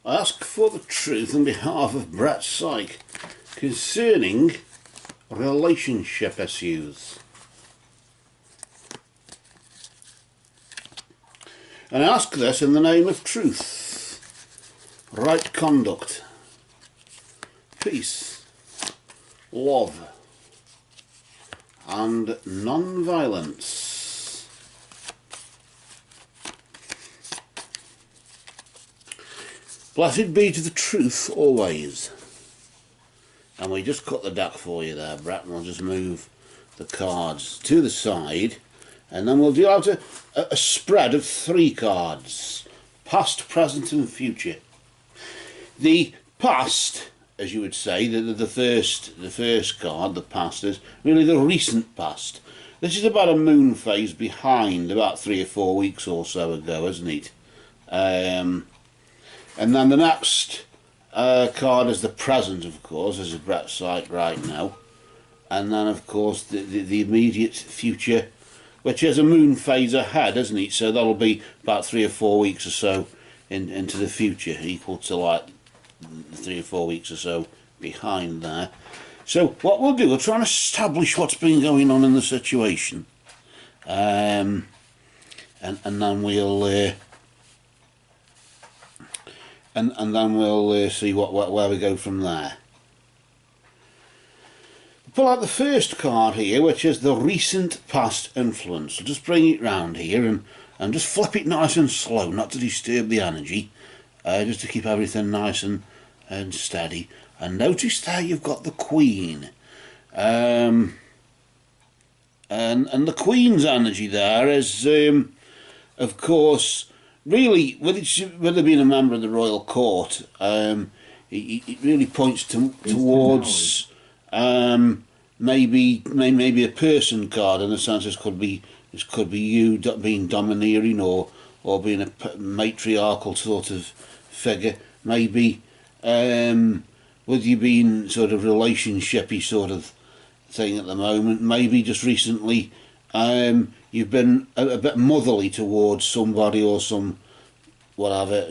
I ask for the truth on behalf of Brett Ceiqh concerning relationship issues. And I ask this in the name of truth, right conduct, peace, love, and non-violence. Blessed be to the truth always. And we just cut the deck for you there, Brett, and we'll just move the cards to the side, and then we'll deal out a spread of 3 cards, past, present and future. The past, as you would say, the first card, the past, is really the recent past. This is about a moon phase behind, about 3 or 4 weeks or so ago, isn't it? And then the next card is the present, of course, as is Brett Ceiqh right now. And then, of course, the immediate future, which is a moon phase ahead, isn't it? So that'll be about 3 or 4 weeks or so into the future, equal to like 3 or 4 weeks or so behind there. So what we'll do, we'll try and establish what's been going on in the situation. And then we'll... And then we'll see where we go from there. Pull out the first card here, which is the recent past influence. I'll just bring it round here and just flip it nice and slow, not to disturb the energy, just to keep everything nice and steady. And notice there you've got the Queen. And the Queen's energy there is, of course, really, with her being a member of the royal court, it really points towards maybe a person card, in the sense this could be you being domineering or being a matriarchal sort of figure, maybe with you being sort of relationshipy sort of thing at the moment, maybe just recently you've been a bit motherly towards somebody or some whatever,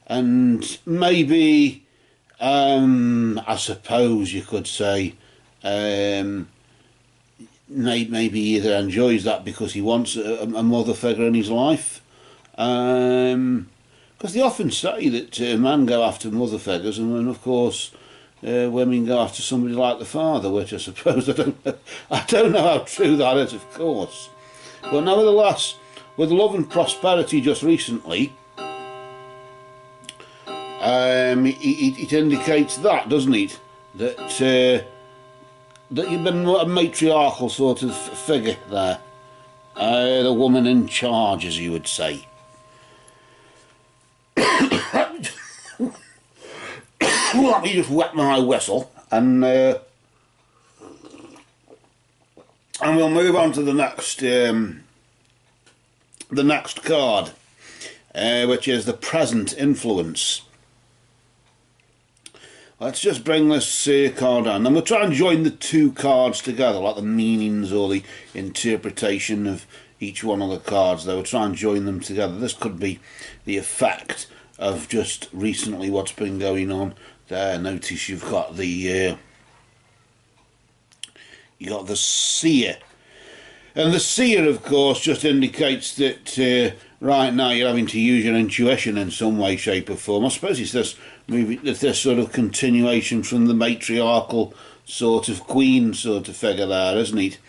and maybe I suppose you could say maybe he either enjoys that because he wants a mother figure in his life, because they often say that men go after mother figures, and of course women go after somebody like the father, which I suppose I don't know how true that is, of course. But nevertheless, with love and prosperity just recently, it indicates that, doesn't it? That you've been a matriarchal sort of figure there, the woman in charge, as you would say. Let me just wet my whistle, and we'll move on to the next card, which is the present influence. Let's just bring this card down, and we'll try and join the 2 cards together, like the meanings or the interpretation of each one of the cards. Though we'll try and join them together. This could be the effect of just recently what's been going on. There, notice you've got the seer, and the seer, of course, just indicates that right now you're having to use your intuition in some way, shape, or form. I suppose it's this sort of continuation from the matriarchal sort of queen sort of figure there, isn't it?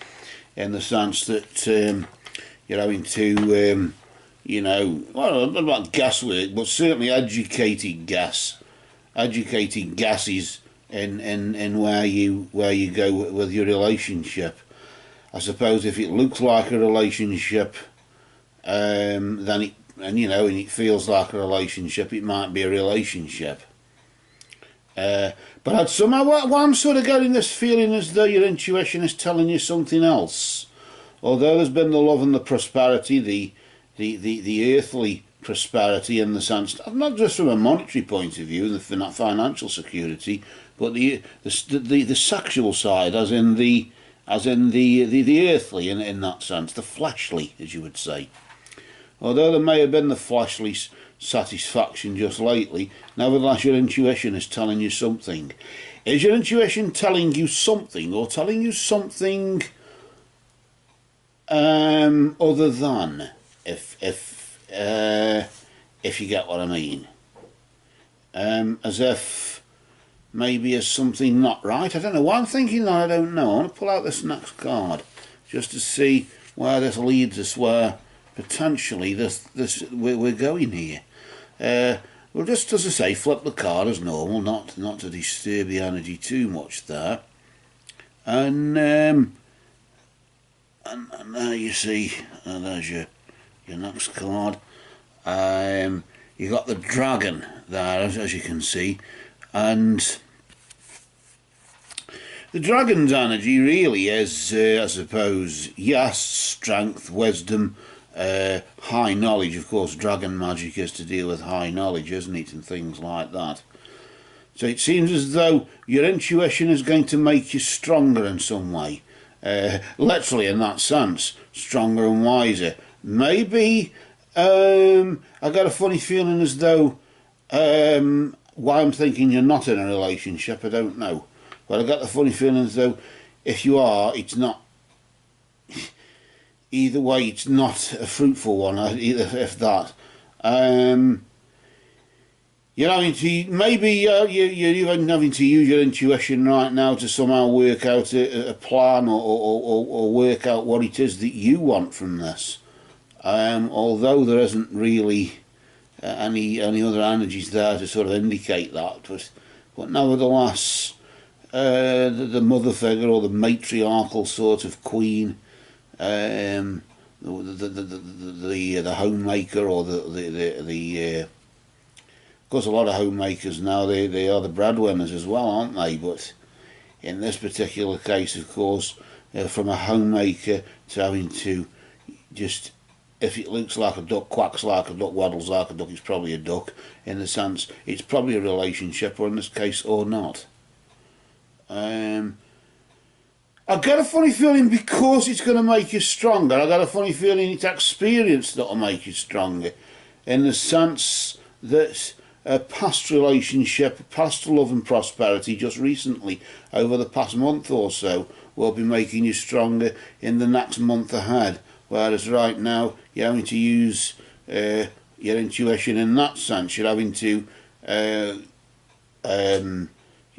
In the sense that you're having to, you know, well, not about guesswork, but certainly educated guesses in where you go with your relationship. I suppose if it looks like a relationship, then and it feels like a relationship, it might be a relationship. But somehow I'm sort of getting this feeling as though your intuition is telling you something else. Although there's been the love and the prosperity, the earthly prosperity, in the sense, not just from a monetary point of view, the financial security, but the sexual side, as in the earthly, in that sense, the fleshly, as you would say. Although there may have been the fleshly satisfaction just lately. Nevertheless, your intuition is telling you something. Is your intuition telling you something, or telling you something other than, if you get what I mean? As if maybe is something not right. I don't know why I'm thinking that. I don't know. I want to pull out this next card just to see where this leads us, where potentially we're going here. Well, just as I say, flip the card as normal, not to disturb the energy too much there. And there you see, there's your next card. You got the dragon there, as you can see, and the dragon's energy really is, I suppose, yes, strength, wisdom, high knowledge. Of course, dragon magic is to deal with high knowledge, isn't it, and things like that. So it seems as though your intuition is going to make you stronger in some way. Literally in that sense, stronger and wiser. Maybe, I got a funny feeling as though, why I'm thinking you're not in a relationship, I don't know. But I got the funny feeling as though if you are, it's not, either way, it's not a fruitful one, either if that. You're having to, maybe you're even having to use your intuition right now to somehow work out a plan, or work out what it is that you want from this. Although there isn't really any other energies there to sort of indicate that, but nevertheless, the mother figure, or the matriarchal sort of queen, the homemaker, or of course, a lot of homemakers now, they are the breadwinners as well, aren't they? But in this particular case, of course, from a homemaker to having to just, if it looks like a duck, quacks like a duck, waddles like a duck, it's probably a duck, in the sense it's probably a relationship, or in this case, or not. I get a funny feeling, because it's going to make you stronger, I got a funny feeling it's experience that will make you stronger, in the sense that a past relationship, past love and prosperity just recently, over the past month or so, will be making you stronger in the next month ahead, whereas right now you're having to use your intuition in that sense. You're having to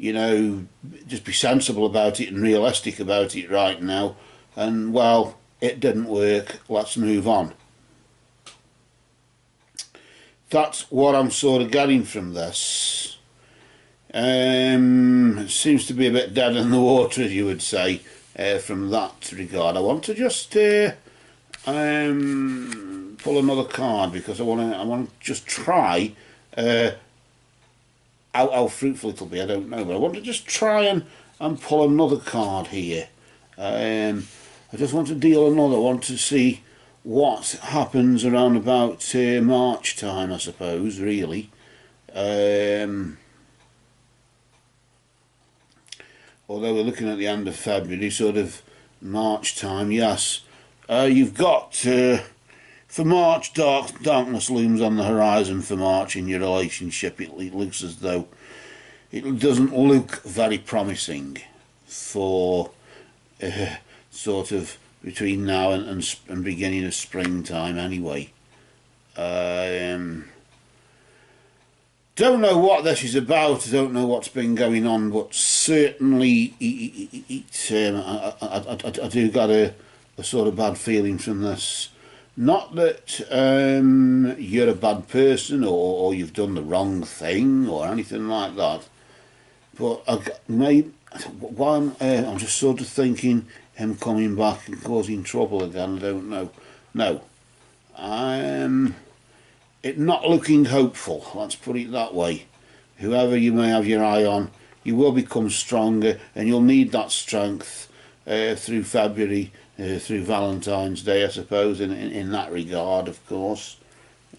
you know, just be sensible about it and realistic about it right now, and well, it didn't work, let's move on. That's what I'm sort of getting from this. It seems to be a bit dead in the water, as you would say, from that regard. I want to just pull another card, because I want to just try how fruitful it'll be, I don't know, but I want to just try and pull another card here. I just want to deal another. I want to see what happens around about March time, I suppose, really. Although we're looking at the end of February, sort of March time, yes. You've got, for March, darkness looms on the horizon for March in your relationship. It looks as though it doesn't look very promising for sort of between now and beginning of springtime anyway. Don't know what this is about, I don't know what's been going on, but certainly I do got a sort of bad feeling from this. Not that you're a bad person, or you've done the wrong thing or anything like that, but I'm just sort of thinking him coming back and causing trouble again. I don't know. No, it's not looking hopeful, let's put it that way. Whoever you may have your eye on, you will become stronger, and you'll need that strength through February, through Valentine's Day, I suppose, in that regard, of course,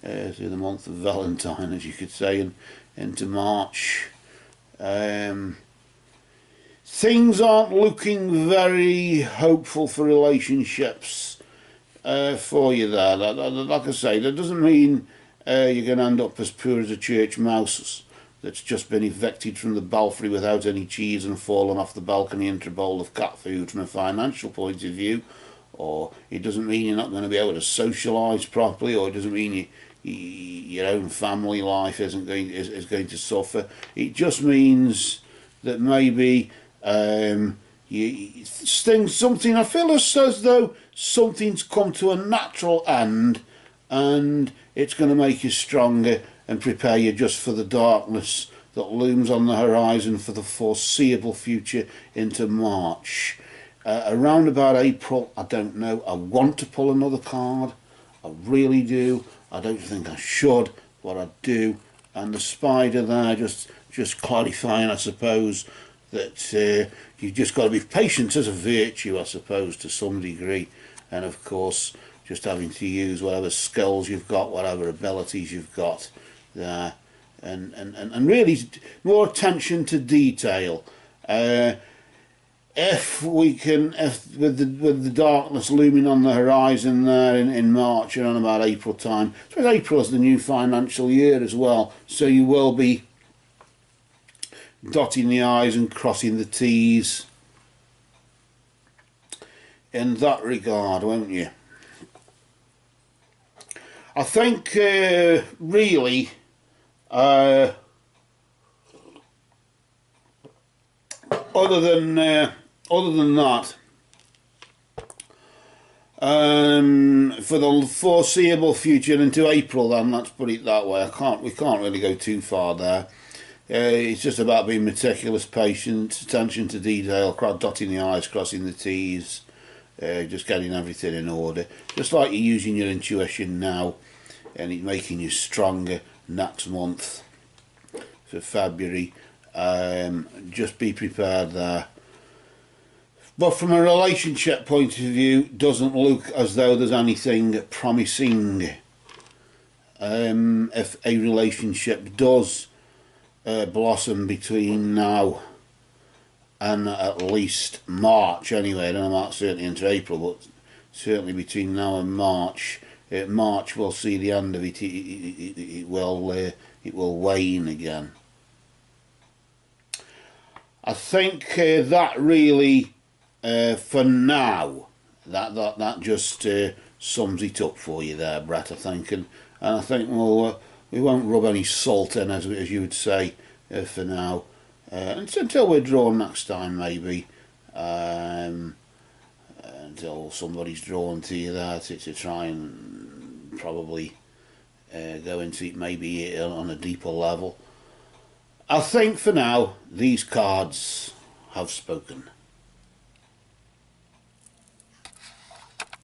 through the month of Valentine, as you could say, and into March. Things aren't looking very hopeful for relationships for you there. Like I say, that doesn't mean you're going to end up as poor as a church mouse that's just been evicted from the belfry without any cheese and fallen off the balcony into a bowl of cat food from a financial point of view. Or it doesn't mean you're not going to be able to socialise properly, or it doesn't mean your own family life is going to suffer. It just means that maybe something. I feel as though something's come to a natural end, and it's going to make you stronger and prepare you just for the darkness that looms on the horizon for the foreseeable future into March. Around about April, I don't know. I want to pull another card. I really do. I don't think I should, but I do. And the spider there, just clarifying, I suppose, that you've just got to be patient as a virtue, I suppose, to some degree. And of course, just having to use whatever skills you've got, whatever abilities you've got there. And really more attention to detail. If with the darkness looming on the horizon there in March, around about April time, so April is the new financial year as well, so you will be dotting the I's and crossing the T's in that regard, won't you? I think really other than that, for the foreseeable future into April, then let's put it that way. We can't really go too far there. It's just about being meticulous, patient, attention to detail, dotting the I's, crossing the T's, just getting everything in order. Just like you're using your intuition now, and it's making you stronger next month for February. Just be prepared there. But from a relationship point of view, doesn't look as though there's anything promising. If a relationship does blossom between now and at least March, anyway, I don't know about certainly into April, but certainly between now and March, March will see the end of it. It will wane again. I think that really, for now, that just sums it up for you there, Brett. I think, and I think we won't rub any salt in, as you would say, for now, until we're drawn next time, maybe, until somebody's drawn to you there to try and probably go into it maybe on a deeper level. I think for now these cards have spoken.